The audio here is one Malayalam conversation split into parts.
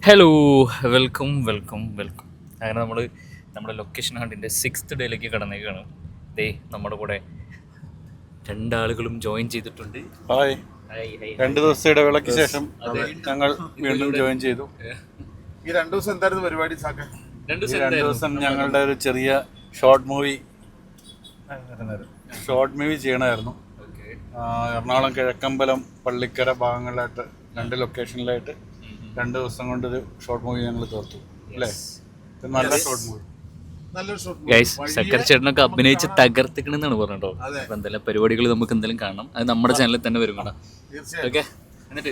Hello, welcome welcome welcome. അങ്ങനെ നമ്മുടെ ലൊക്കേഷൻ ഹണ്ടിൻ്റെ 6th ഡേയിലേക്ക് കടന്നേക്കാണ്. ദേ നമ്മുടെ കൂടെ രണ്ടാളുകളും ജോയിൻ ചെയ്തിട്ടുണ്ട്. ഹായ്. Hi hi. 2 ദിവസത്തെ ഇടവേളയ്ക്ക് ശേഷം ഞങ്ങൾ വീണ്ടും ജോയിൻ ചെയ്തു. ഈ 2 ദിവസം എന്തായിരുന്നു പരിപാടി? രണ്ട് ഈ 2 ദിവസം ഞങ്ങളുടെ ഒരു ചെറിയ ഷോർട്ട് മൂവി ചെയ്യണമായിരുന്നു. എറണാകുളം കിഴക്കമ്പലം പള്ളിക്കര ഭാഗങ്ങളിലായിട്ട് 2 ലൊക്കേഷനിലായിട്ട് 2 ദിവസം കൊണ്ടൊരു ഷോർട്ട് മൂവി ഞങ്ങൾ തീർത്തു അല്ലേ? നല്ല ഷോർട്ട് മൂവി. ഗൈസ്, സക്കർ ചേട്ടനൊക്കെ അഭിനയിച്ച് തകർത്തിക്കണെന്നാണ് പറഞ്ഞോ. അപ്പൊ എന്തെല്ലാം പരിപാടികൾ നമുക്ക് എന്തെങ്കിലും കാണാം. അത് നമ്മുടെ ചാനലിൽ തന്നെ വരും കേട്ടോ. ഓക്കെ, എന്നിട്ട്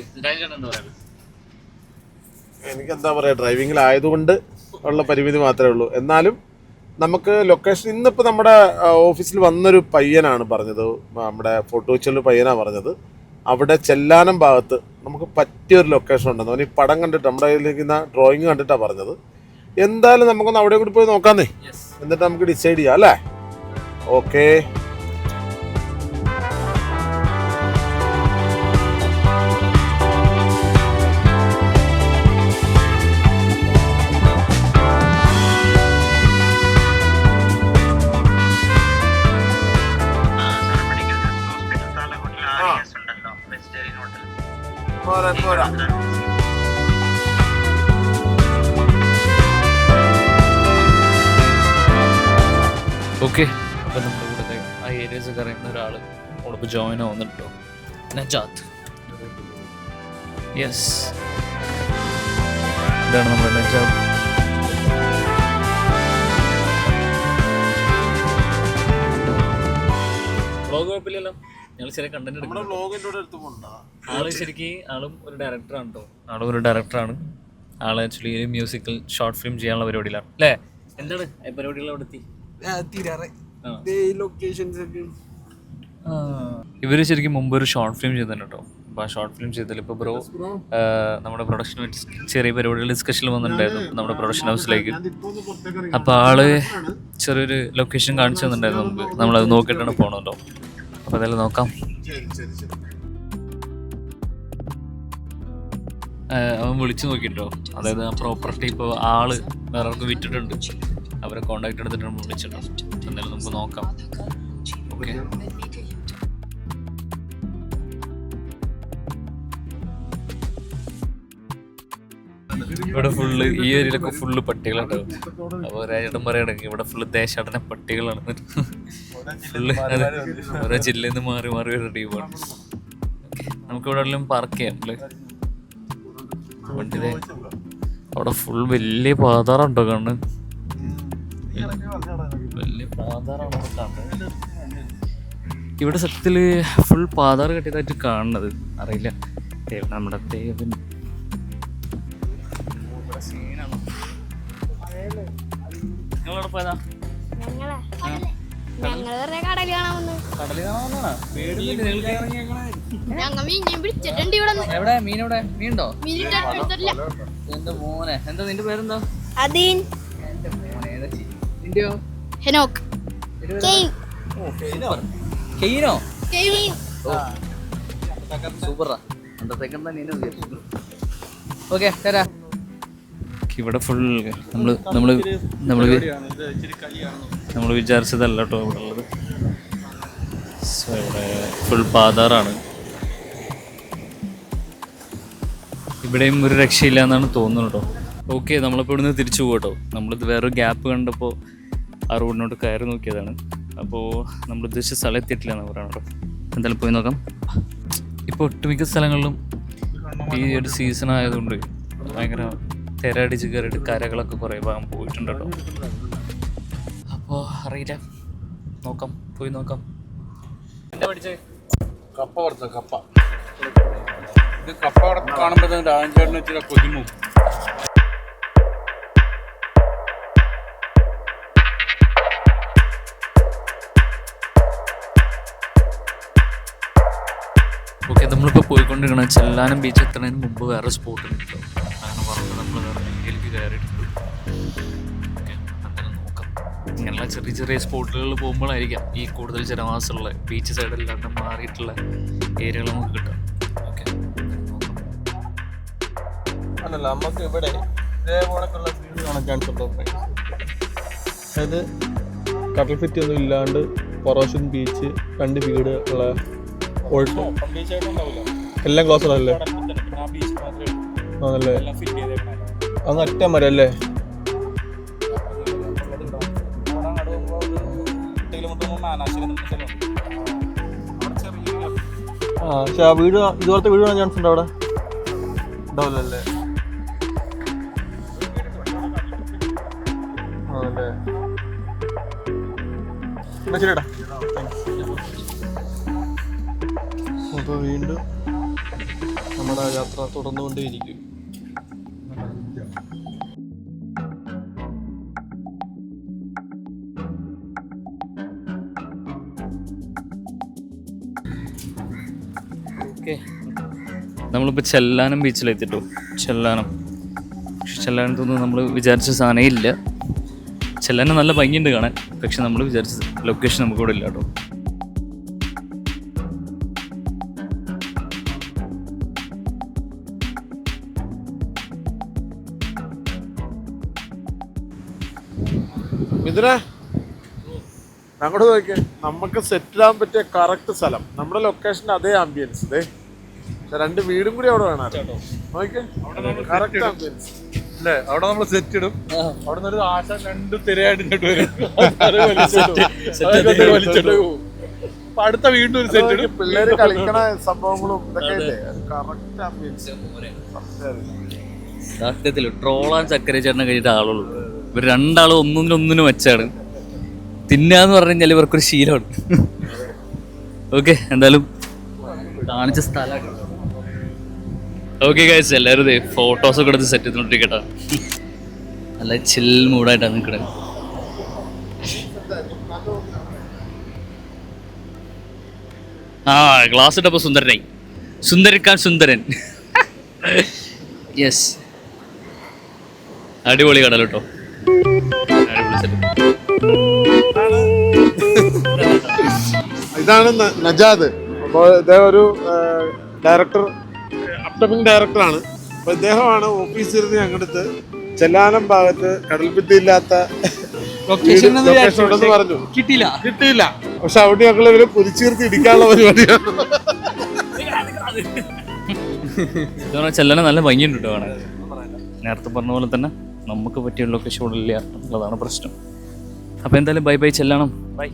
എനിക്കെന്താ പറയാ, ഡ്രൈവിംഗിലായതുകൊണ്ട് ഉള്ള പരിമിതി മാത്രമേ ഉള്ളൂ. എന്നാലും നമുക്ക് ലൊക്കേഷൻ ഇന്നിപ്പോൾ നമ്മുടെ ഓഫീസിൽ വന്നൊരു പയ്യനാണ് പറഞ്ഞത്, നമ്മുടെ ഫോട്ടോച്ചൊരു പയ്യനാണ് പറഞ്ഞത്, അവിടെ ചെല്ലാനം ഭാഗത്ത് നമുക്ക് പറ്റിയൊരു ലൊക്കേഷൻ ഉണ്ടെന്ന്. അവന് ഈ പടം കണ്ടിട്ട് നമ്മുടെ കയ്യിലിരിക്കുന്ന ഡ്രോയിങ് കണ്ടിട്ടാണ് പറഞ്ഞത്. എന്തായാലും നമുക്കൊന്ന് അവിടെ കൂടി പോയി നോക്കാന്നേ, എന്നിട്ട് നമുക്ക് ഡിസൈഡ് ചെയ്യാം അല്ലേ? ഓക്കെ. പോരാ. ഓക്കെ, അപ്പം നമ്മുടെ കൂടെ ആ ഏരിയസ് ഒക്കെ അറിയുന്ന ഒരാൾ നമ്മളിപ്പോൾ ജോയിൻ ആവുന്നുണ്ടോ, നജാത്ത്. യെസ്, ഇതാണ് നമ്മുടെ നജാത്ത്. വ്ളോഗ് കുഴപ്പമില്ലല്ലോ, ഞങ്ങൾ ചെറിയ കണ്ടന്റ് എടുക്കണം. ആളും ഒരു ഡയറക്ടറാണ് കേട്ടോ. ആള് ആക്ച്വലി ഒരു മ്യൂസിക്കൽ ഷോർട്ട് ഫിലിം ചെയ്യാനുള്ള പരിപാടിയിലാണ് അല്ലേ? എന്താണ് പരിപാടികൾ അവിടെ എത്തി? ഇവര് ശരിക്കും മുമ്പ് ഒരു ഷോർട്ട് ഫിലിം ചെയ്തിട്ടുണ്ട് കേട്ടോ. അപ്പോൾ ആ ഷോർട്ട് ഫിലിം ചെയ്തതിൽ ഇപ്പോൾ ബ്രോ നമ്മുടെ പ്രൊഡക്ഷൻ ചെറിയ പരിപാടികൾ ഡിസ്കഷനിൽ വന്നിട്ടുണ്ടായിരുന്നു നമ്മുടെ പ്രൊഡക്ഷൻ ഹൗസിലേക്ക്. അപ്പോൾ ആള് ചെറിയൊരു ലൊക്കേഷൻ കാണിച്ചു തന്നിട്ടുണ്ടായിരുന്നു നമുക്ക്. നമ്മളത് നോക്കിയിട്ടാണ് പോകണമല്ലോ. അപ്പോൾ അതെല്ലാം നോക്കാം. അവൻ വിളിച്ചു നോക്കിട്ടോ, അതായത് ആ പ്രോപ്പർട്ടി ഇപ്പോൾ ആള് വേറെ ആർക്ക് വിറ്റിട്ടുണ്ട്. അവരെ കോണ്ടാക്ട് എടുത്തിട്ട് നമ്മൾ വിളിച്ചിട്ടോ. എന്തായാലും നമുക്ക് നോക്കാം. ഓക്കെ, ഇവിടെ ഫുള്ള് ഈ ഏരിയയിലൊക്കെ ഫുള്ള് പട്ടികളുണ്ടാവും. അപ്പോൾ രാജേട്ടൻ പറയണെങ്കിൽ ഇവിടെ ഫുള്ള് ദേശാടന പട്ടികളാണ്. ഫുള്ള് ഓരോ ജില്ലയിൽ നിന്ന് മാറി മാറി ഒരു ടീമാണ്. നമുക്ക് ഇവിടെ എല്ലാം പാർക്ക് ചെയ്യാം അല്ലേ? വണ്ടി അവിടെ ഫുൾ വലിയ പാതാറുണ്ടോ കണ്ണ്? വലിയ പാതാറാണ് കാണുന്നത്. ഇവിടെ സത്യത്തില് ഫുൾ പാതാറ് കെട്ടിയതായിട്ട് കാണുന്നത് അറിയില്ല. നമ്മുടെ ദേവൻ നിങ്ങളവിടെ പോയതാ? എവിടെ മീനെവിടെ? മീനുണ്ടോ? എന്റെ മോനെ, എന്താ നിന്റെ പേരെന്താ? നിന്റെയോ? കെയ്നോ? സൂപ്പറാ. ഓക്കെ, തരാ. ഇവിടെ ഫുൾ നമ്മൾ വിചാരിച്ചതല്ല കേട്ടോ ഇവിടെ ഉള്ളത്. സോ ഇവിടെ ഫുൾ പാതാറാണ്. ഇവിടെയും ഒരു രക്ഷയില്ല എന്നാണ് തോന്നുന്നത് കേട്ടോ. ഓക്കെ, നമ്മളിപ്പോൾ ഇവിടുന്ന് തിരിച്ചു പോകും കേട്ടോ. നമ്മളിത് വേറൊരു ഗ്യാപ്പ് കണ്ടപ്പോൾ ആ റോഡിനോട്ട് കയറി നോക്കിയതാണ്. അപ്പോൾ നമ്മൾ ഉദ്ദേശിച്ച സ്ഥലം എത്തിയിട്ടില്ല എന്ന് പറയണം കേട്ടോ. എന്തായാലും പോയി നോക്കാം. ഇപ്പോൾ ഒട്ടുമിക്ക സ്ഥലങ്ങളിലും ഈ ഒരു സീസൺ ആയതുകൊണ്ട് ഭയങ്കര തിരടിച്ച് കയറിയിട്ട് കരകളൊക്കെ കുറേ ഭാഗം പോയിട്ടുണ്ട് കേട്ടോ. അപ്പോൾ അറിയില്ല, പോയി നോക്കാം. എന്താ പഠിച്ചേ? കപ്പ വറുത്ത കപ്പ. ഇത് കപ്പ കാണുമ്പോൾ രാജേട്ടന് ഇച്ചിരി കൊതിമു. ഓക്കെ, നമ്മളിപ്പോൾ പോയിക്കൊണ്ടിരിക്കണം ചെല്ലാനം ബീച്ച് എത്തുന്നതിന് മുമ്പ് വേറെ സ്പോട്ട് ഉണ്ട് കേട്ടോ. അങ്ങനെ പറഞ്ഞ് നമ്മൾ വേറെ ഏരിയയിലേക്ക് കയറിയിട്ടുണ്ട്. ഓക്കെ, എന്തായാലും നോക്കാം. ഇങ്ങനെയുള്ള ചെറിയ ചെറിയ സ്പോട്ടുകളിൽ പോകുമ്പോഴായിരിക്കാം ഈ കൂടുതൽ ജനവാസമുള്ള ബീച്ച് സൈഡല്ലാണ്ട് മാറിയിട്ടുള്ള ഏരിയകൾ നമുക്ക് കിട്ടും. ഓക്കെ, നോക്കാം. ഉണ്ടല്ലോ നമുക്ക് ഇവിടെ ഇതേപോലൊക്കെയുള്ള വീട് കാണാൻ ചാൻസ് ഉണ്ടോ? അതായത് കടൽ ഫിറ്റ് ഒന്നും ഇല്ലാണ്ട് പൊറോഷൻ ബീച്ച് 2 വീട് ഉള്ള എല്ലാം ക്ലോസ് ആണല്ലേ? ആണല്ലേ? അങ്ങ് അറ്റം വരെ അല്ലേ? ആ പക്ഷെ ആ വീട് ഇതുപോലത്തെ വീട് കാണാൻ ചാൻസ് ഉണ്ടോ അവിടെ? ഉണ്ടാവില്ലല്ലേ? ആണല്ലേ? എന്നാ ശരിടാ. അപ്പോൾ വീണ്ടും നമ്മുടെ യാത്ര തുടർന്നുകൊണ്ടേയിരിക്കും. ഓക്കെ, നമ്മളിപ്പോൾ ചെല്ലാനം ബീച്ചിലെത്തിട്ടോ. ചെല്ലാനം, പക്ഷെ ചെല്ലാനത്തൊന്നും നമ്മൾ വിചാരിച്ച സാധനമേ ഇല്ല. ചെല്ലാനം നല്ല ഭംഗിയുണ്ട് കാണാൻ, പക്ഷെ നമ്മൾ വിചാരിച്ച ലൊക്കേഷൻ നമുക്കിവിടെ ഇല്ല കേട്ടോ. ഇതിനെ അങ്ങോട്ട് നോക്കിയേ, നമുക്ക് സെറ്റിലാൻ പറ്റിയ കറക്റ്റ് സ്ഥലം, നമ്മുടെ ലൊക്കേഷൻ്റെ അതേ ആംബിയൻസ്. ഇതേ 2 വീടും കൂടി അവിടെ വേണം. നോക്കിയേ, കറക്റ്റ് ആംബിയൻസ് അല്ലേ? അവിടെ നമ്മൾ സെറ്റ് ഇടും. അവിടെ നിന്ന് ഒരു ആശ 2 തിരയായിട്ട് ഇങ്ങോട്ട് വരും. അടുത്ത വീണ്ടും ഒരു സെറ്റ് ഇടും. പിള്ളേര് കളിക്കണ സംഭവങ്ങളും ഇതൊക്കെ ഇല്ലേ, കറക്റ്റ് ആംബിയൻസ്. സത്യത്തിൽ ട്രോളാൻ ചക്കര ചേട്ടനെ കഴിഞ്ഞിട്ട് ആളുള്ളൂ. ഇവർ രണ്ടാളും ഒന്നിനൊന്നിനും വെച്ചാണ്. തിന്നാന്ന് പറഞ്ഞു കഴിഞ്ഞാൽ ഇവർക്കൊരു ശീലമാണ്. ഓക്കെ, എന്തായാലും കാണിച്ച സ്ഥലമാണ്. ഓക്കെ ഗൈസ്, എല്ലാവരും ഇതേ ഫോട്ടോസൊക്കെ എടുത്ത് സെറ്റ് ചെയ്തോണ്ടിരിക്കട്ടെ. നല്ല ചിൽ മൂഡായിട്ടാണ് നിൽക്കണത്. ആ ഗ്ലാസ് ഇട്ടപ്പോൾ സുന്ദരനായി, സുന്ദരിക്കാൻ സുന്ദരൻ. യെസ്, അടിപൊളി കടൽ കേട്ടോ. ഇതാണ് നജാദ്. അപ്പോൾ ഇദ്ദേഹം ഒരു ഡയറക്ടർ, അപ്കമിങ് ഡയറക്ടറാണ്. അപ്പോൾ ഇദ്ദേഹമാണ് ഓഫീസിലിരുന്ന് ഞങ്ങളുടെ ചെല്ലാനം ഭാഗത്ത് കടൽഭിത്തിയില്ലാത്ത ലൊക്കേഷൻ ഉണ്ടെന്ന് പറഞ്ഞു. കിട്ടിയില്ല. പക്ഷെ അവിടെ ഞങ്ങൾ ഇവരെ കുതിച്ചീർത്തി ഇടിക്കാനുള്ള പരിപാടിയാണ്. ചെല്ലാനം നല്ല ഭംഗിയുണ്ട് കേട്ടോ കാണാൻ. നേരത്തെ പറഞ്ഞ പോലെ തന്നെ നമുക്ക് പറ്റിയ ലൊക്കേഷൻ ഇവിടെ ഇല്ല എന്നുള്ളതാണ് പ്രശ്നം. അപ്പോൾ എന്തായാലും ബൈ ബൈ ചെല്ലണം. ബൈ.